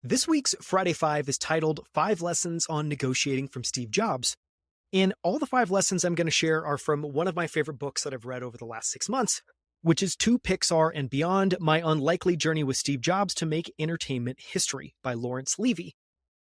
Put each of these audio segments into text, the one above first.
This week's Friday Five is titled Five Lessons on Negotiating from Steve Jobs. And all the five lessons I'm going to share are from one of my favorite books that I've read over the last 6 months, which is To Pixar and Beyond, My Unlikely Journey with Steve Jobs to Make Entertainment History by Lawrence Levy.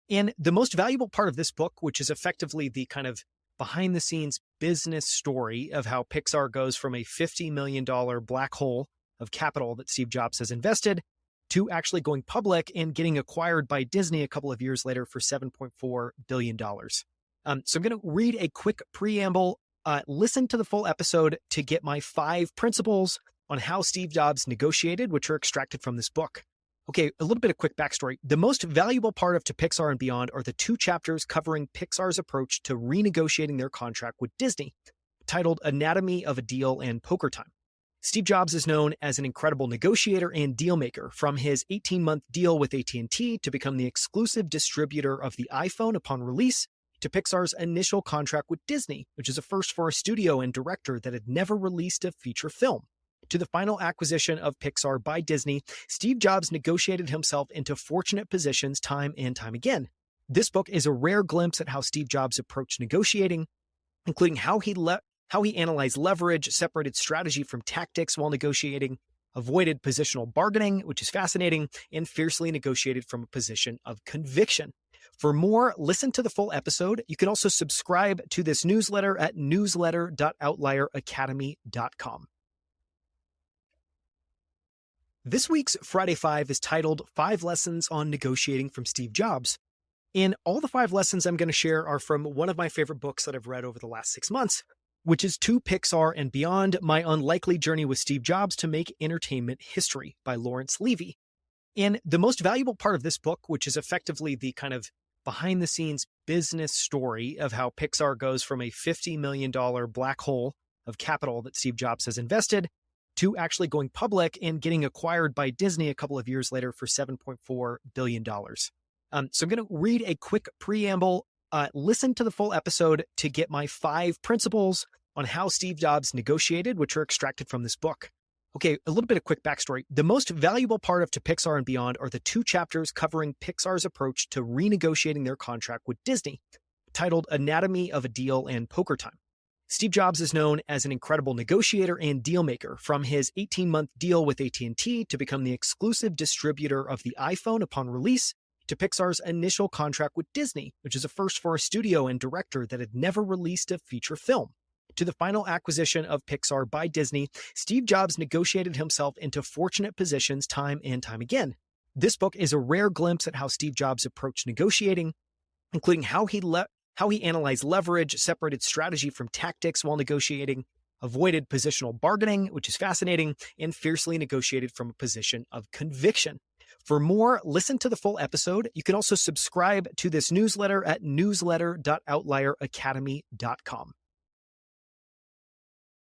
And the most valuable part of this book, which is effectively the kind of behind the scenes business story of how Pixar goes from a $50 million black hole of capital that Steve Jobs has invested to actually going public and getting acquired by Disney a couple of years later for $7.4 billion. So I'm going to read a quick preamble. Listen to the full episode to get my 5 principles on how Steve Jobs negotiated, which are extracted from this book. Okay, a little bit of quick backstory. The most valuable part of To Pixar and Beyond are the 2 chapters covering Pixar's approach to renegotiating their contract with Disney, titled Anatomy of a Deal and Poker Time. Steve Jobs is known as an incredible negotiator and deal maker, from his 18-month deal with AT&T to become the exclusive distributor of the iPhone upon release, to Pixar's initial contract with Disney, which is a first for a studio and director that had never released a feature film. To the final acquisition of Pixar by Disney, Steve Jobs negotiated himself into fortunate positions time and time again. This book is a rare glimpse at how Steve Jobs approached negotiating, including how he analyzed leverage, separated strategy from tactics while negotiating, avoided positional bargaining, which is fascinating, and fiercely negotiated from a position of conviction. For more, listen to the full episode. You can also subscribe to this newsletter at newsletter.outlieracademy.com. This week's Friday Five is titled 5 Lessons on Negotiating from Steve Jobs. And all the 5 lessons I'm going to share are from one of my favorite books that I've read over the last 6 months, which is To Pixar and Beyond, My Unlikely Journey with Steve Jobs to Make Entertainment History by Lawrence Levy. And the most valuable part of this book, which is effectively the kind of behind the scenes business story of how Pixar goes from a $50 million black hole of capital that Steve Jobs has invested to actually going public and getting acquired by Disney a couple of years later for $7.4 billion. So I'm going to read a quick preamble. Listen to the full episode to get my 5 principles on how Steve Jobs negotiated, which are extracted from this book. Okay, a little bit of quick backstory. The most valuable part of To Pixar and Beyond are the 2 chapters covering Pixar's approach to renegotiating their contract with Disney, titled Anatomy of a Deal and Poker Time. Steve Jobs is known as an incredible negotiator and deal maker, from his 18-month deal with AT&T to become the exclusive distributor of the iPhone upon release, to Pixar's initial contract with Disney, which is a first for a studio and director that had never released a feature film. To the final acquisition of Pixar by Disney, Steve Jobs negotiated himself into fortunate positions time and time again. This book is a rare glimpse at how Steve Jobs approached negotiating, including how he analyzed leverage, separated strategy from tactics while negotiating, avoided positional bargaining, which is fascinating, and fiercely negotiated from a position of conviction. For more, listen to the full episode. You can also subscribe to this newsletter at newsletter.outlieracademy.com.